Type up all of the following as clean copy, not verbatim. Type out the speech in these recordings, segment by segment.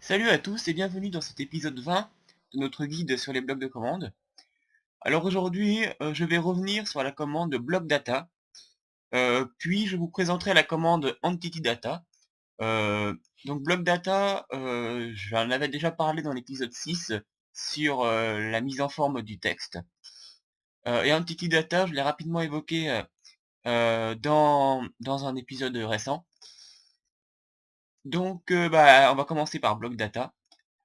Salut à tous et bienvenue dans cet épisode 20 de notre guide sur les blocs de commande. Alors aujourd'hui, je vais revenir sur la commande block data, puis je vous présenterai la commande entity data. Donc block data, j'en avais déjà parlé dans l'épisode 6 sur la mise en forme du texte. Et entity data, je l'ai rapidement évoqué dans un épisode récent. Donc on va commencer par block data.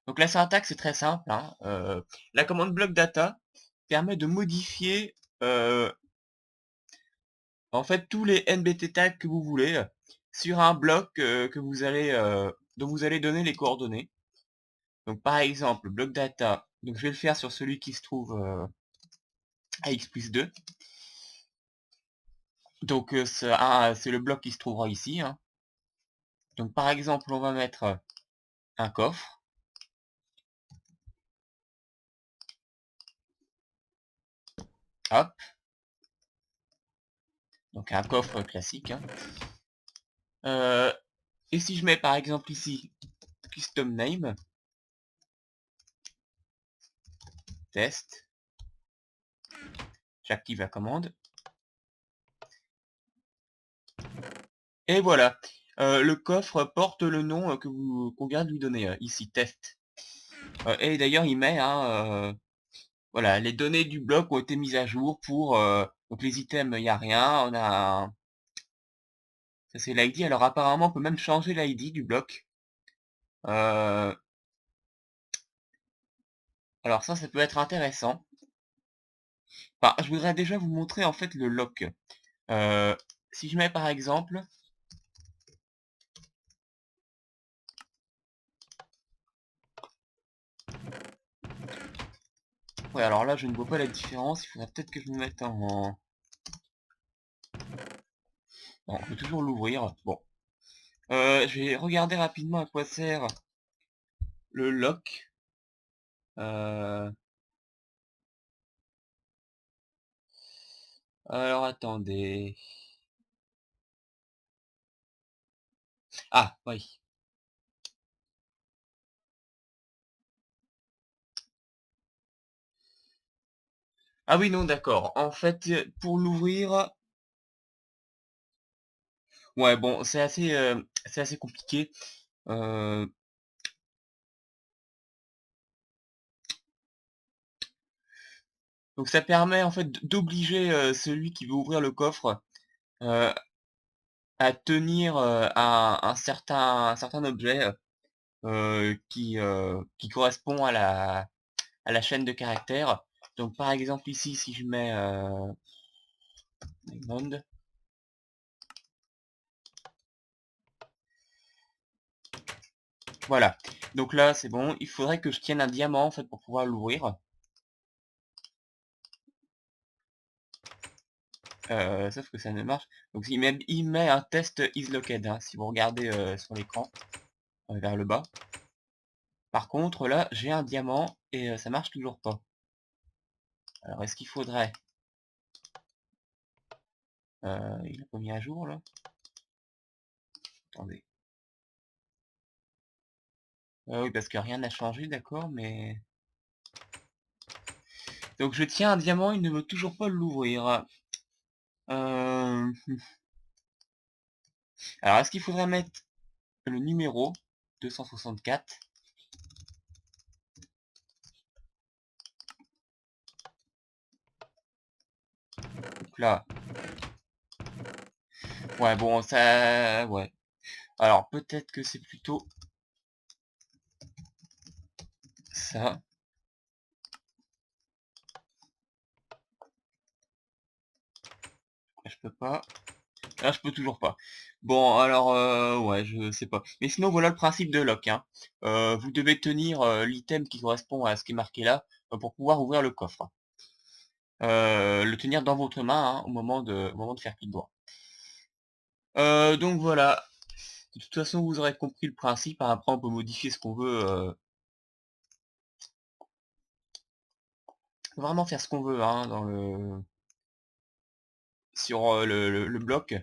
Donc la syntaxe est très simple, hein. La commande block data permet de modifier en fait tous les NBT tags que vous voulez sur un bloc dont vous allez donner les coordonnées. Donc par exemple, block data, donc je vais le faire sur celui qui se trouve à x plus 2. Donc c'est le bloc qui se trouvera ici, hein. Donc par exemple, on va mettre un coffre. Hop. Donc un coffre classique, hein. Et si je mets par exemple ici custom name, test, j'active la commande. Et voilà, le coffre porte le nom qu'on vient de lui donner, ici, test. Et d'ailleurs, il met, hein, voilà, les données du bloc ont été mises à jour pour, donc les items, il n'y a rien, on a, ça c'est l'ID, alors apparemment on peut même changer l'ID du bloc. Euh, alors ça peut être intéressant. Enfin, je voudrais déjà vous montrer en fait le lock. Euh, si je mets par exemple, ouais, alors là je ne vois pas la différence, il faudrait peut-être que je me mette en... Bon, on peut toujours l'ouvrir, bon. Je vais regarder rapidement à quoi sert le lock. Euh, alors attendez. Ah, oui. Ah oui, non, d'accord. En fait, pour l'ouvrir, ouais, bon, c'est assez compliqué. Euh, donc ça permet en fait d'obliger celui qui veut ouvrir le coffre euh, à tenir un certain objet qui correspond à la chaîne de caractères. Donc par exemple ici, si je mets Diamond, voilà. Donc là, c'est bon. Il faudrait que je tienne un diamant en fait pour pouvoir l'ouvrir. Sauf que ça ne marche. Donc il met un test isLocked, hein, si vous regardez sur l'écran vers le bas. Par contre, là, j'ai un diamant et ça marche toujours pas. Alors, est-ce qu'il faudrait... il a pas mis à jour, là? Attendez. Oui, parce que rien n'a changé, d'accord, mais... Donc, je tiens un diamant, il ne veut toujours pas l'ouvrir. Euh... Alors, est-ce qu'il faudrait mettre le numéro 264? Donc là... Ouais, bon, ça... Ouais. Alors, peut-être que c'est plutôt ça. Je peux pas. Là, je peux toujours pas. Bon, alors, ouais, je sais pas. Mais sinon, voilà le principe de lock, hein. Vous devez tenir l'item qui correspond à ce qui est marqué là pour pouvoir ouvrir le coffre. Le tenir dans votre main hein, au moment de faire clic droit. Donc voilà. De toute façon, vous aurez compris le principe, hein. Après, on peut modifier ce qu'on veut. On peut vraiment faire ce qu'on veut hein, sur le bloc.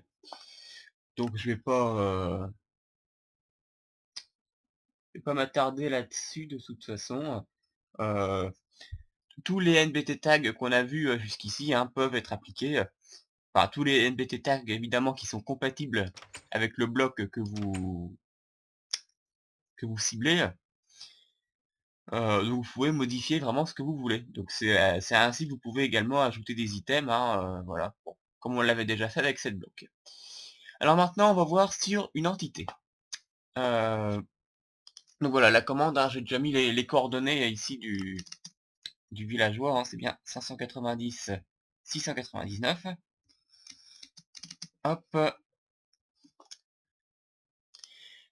Donc je vais pas... vais pas m'attarder là-dessus de toute façon. Euh, Tous les NBT tags qu'on a vus jusqu'ici hein, peuvent être appliqués. Enfin, tous les NBT tags évidemment qui sont compatibles avec le bloc que vous ciblez. Donc vous pouvez modifier vraiment ce que vous voulez. Donc c'est ainsi que vous pouvez également ajouter des items, hein, voilà, bon, comme on l'avait déjà fait avec cette bloc. Alors maintenant, on va voir sur une entité. Donc voilà, la commande, hein, j'ai déjà mis les coordonnées ici du villageois, hein, c'est bien 590 699. Hop.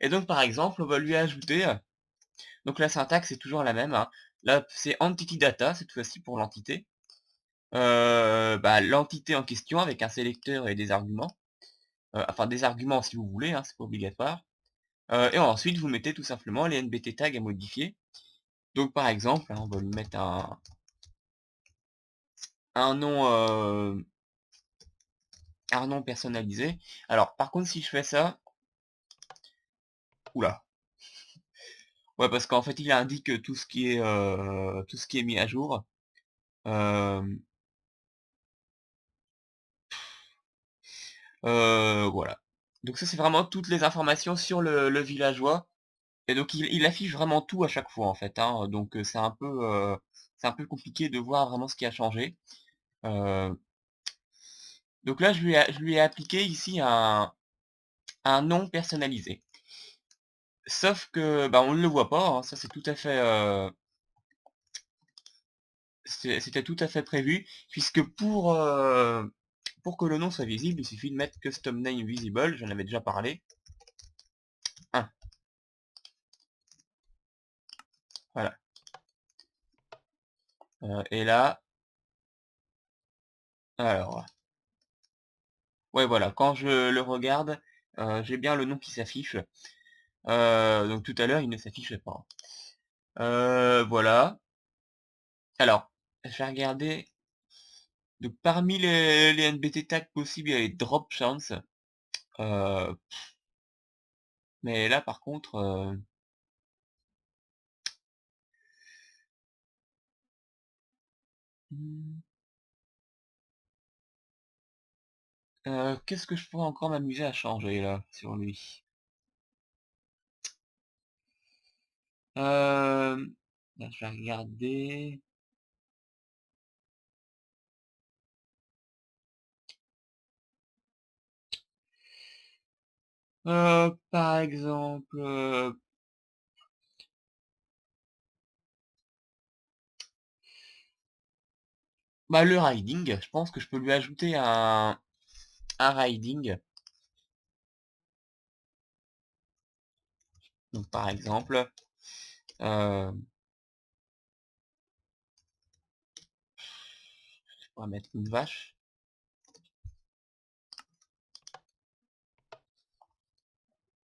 Et donc par exemple, on va lui ajouter, donc la syntaxe est toujours la même, hein. Là c'est entity data cette fois-ci pour l'entité. L'entité en question avec un sélecteur et des arguments. Enfin des arguments si vous voulez, hein, c'est pas obligatoire. Et ensuite vous mettez tout simplement les NBT tags à modifier. Donc par exemple, hein, on va lui mettre un nom un nom personnalisé. Alors par contre si je fais ça, oula, ouais parce qu'en fait il indique tout ce qui est mis à jour. Euh, voilà. Donc ça c'est vraiment toutes les informations sur le villageois. Et donc il affiche vraiment tout à chaque fois en fait, hein. Donc c'est un peu compliqué de voir vraiment ce qui a changé. Euh, donc là je lui ai appliqué ici un nom personnalisé. Sauf que bah, on ne le voit pas, hein, ça c'est tout à fait c'était tout à fait prévu, puisque pour que le nom soit visible, il suffit de mettre custom name visible, j'en avais déjà parlé. Ah, voilà. Et là, alors, ouais voilà, quand je le regarde, j'ai bien le nom qui s'affiche. Donc tout à l'heure, il ne s'affichait pas. Voilà. Alors, je vais regarder. Donc parmi les NBT tags possibles, il y a les drop chance. Euh, mais là par contre, hmm, qu'est-ce que je pourrais encore m'amuser à changer là sur lui? Là, je vais regarder. Par exemple, le riding. Je pense que je peux lui ajouter un riding. Donc par exemple, euh, je pourrais mettre une vache.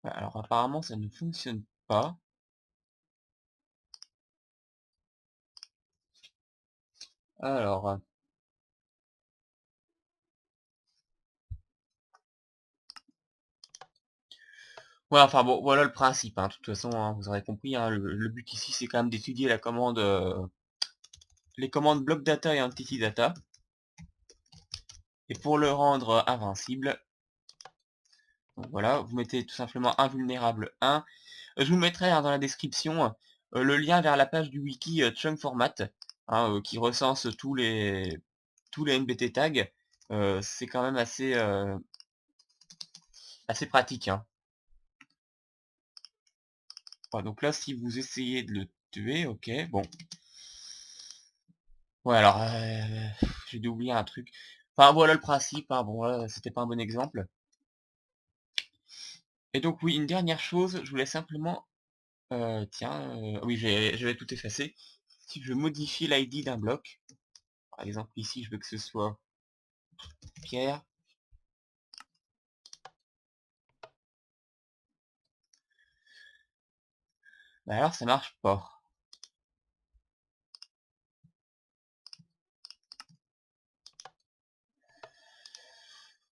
Alors apparemment ça ne fonctionne pas. Alors, ouais, enfin bon, voilà le principe, hein. De toute façon, hein, vous aurez compris, hein, le but ici, c'est quand même d'étudier la commande, les commandes block data et entity data. Et pour le rendre invincible, donc voilà, vous mettez tout simplement invulnérable 1. Je vous mettrai hein, dans la description le lien vers la page du wiki Chunk Format, hein, qui recense tous les NBT tags. C'est quand même assez pratique, hein. Voilà, donc là, si vous essayez de le tuer, ok, bon. Ouais, alors, j'ai dû oublier un truc. Enfin, voilà le principe, hein, bon, là, c'était pas un bon exemple. Et donc, oui, une dernière chose, je voulais simplement... tiens, oui, j'avais tout effacé. Si je modifie l'ID d'un bloc, par exemple, ici, je veux que ce soit Pierre, bah alors ça marche pas.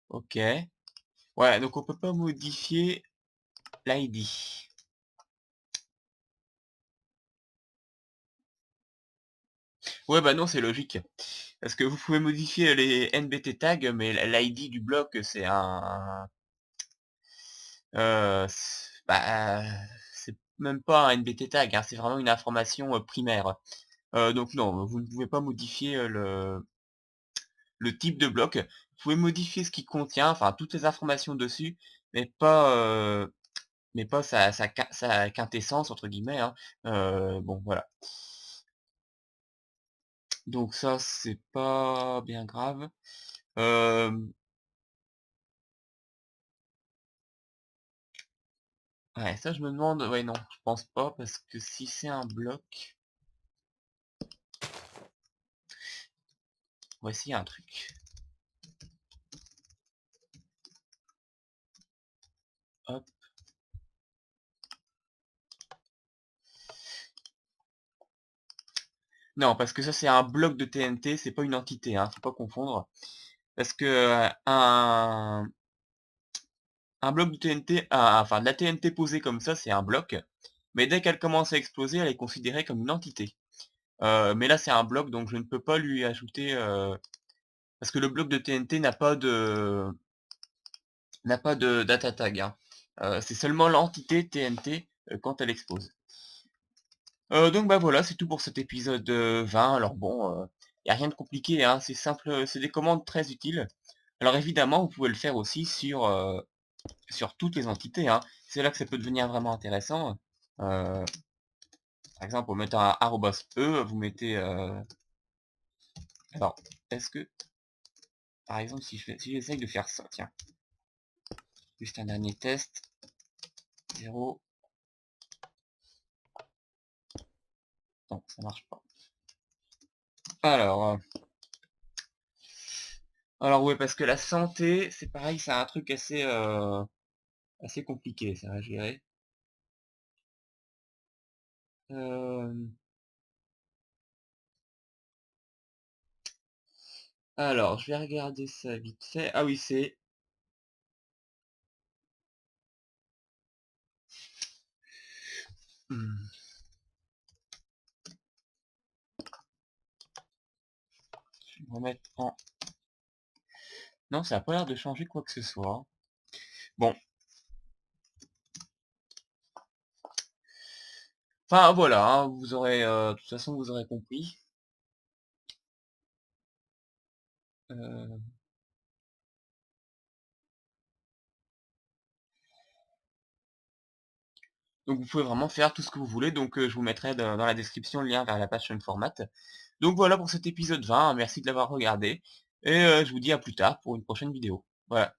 Ok. Ouais, donc on peut pas modifier l'ID. Ouais, bah non, c'est logique. Parce que vous pouvez modifier les NBT tags, mais l'ID du bloc, c'est un... bah, c'est même pas un NBT tag, hein, c'est vraiment une information primaire. Donc non, vous ne pouvez pas modifier le type de bloc. Vous pouvez modifier ce qu'il contient, enfin toutes les informations dessus, mais pas sa quintessence entre guillemets, hein. Bon voilà. Donc ça, c'est pas bien grave. Hem, ouais, ça je me demande, ouais non, je pense pas parce que si c'est un bloc, voici un truc. Hop. Non, parce que ça c'est un bloc de TNT, c'est pas une entité, hein, faut pas confondre. Parce que un bloc de TNT, enfin de la TNT posée comme ça, c'est un bloc, mais dès qu'elle commence à exploser, elle est considérée comme une entité. Mais là c'est un bloc, donc je ne peux pas lui ajouter, parce que le bloc de TNT n'a pas de data tag, hein. C'est seulement l'entité TNT, quand elle explose. Donc bah voilà, c'est tout pour cet épisode 20. Alors bon, y a rien de compliqué, hein, c'est simple, c'est des commandes très utiles. Alors évidemment, vous pouvez le faire aussi sur toutes les entités, hein. C'est là que ça peut devenir vraiment intéressant. Par exemple, en mettant un arrobas E, vous mettez... alors, est-ce que... Par exemple, si j'essaye de faire ça, tiens, juste un dernier test, 0, non, ça marche pas. Alors, ouais, parce que la santé, c'est pareil, c'est un truc assez compliqué, ça à gérer. Alors, je vais regarder ça vite fait. Ah oui, c'est... Hmm, je vais me remettre en... Non, ça a pas l'air de changer quoi que ce soit. Bon, enfin voilà, hein, vous aurez... de toute façon, vous aurez compris. Euh, donc vous pouvez vraiment faire tout ce que vous voulez. Donc je vous mettrai dans la description le lien vers la page Format. Donc voilà pour cet épisode 20. Merci de l'avoir regardé. Et je vous dis à plus tard pour une prochaine vidéo. Voilà.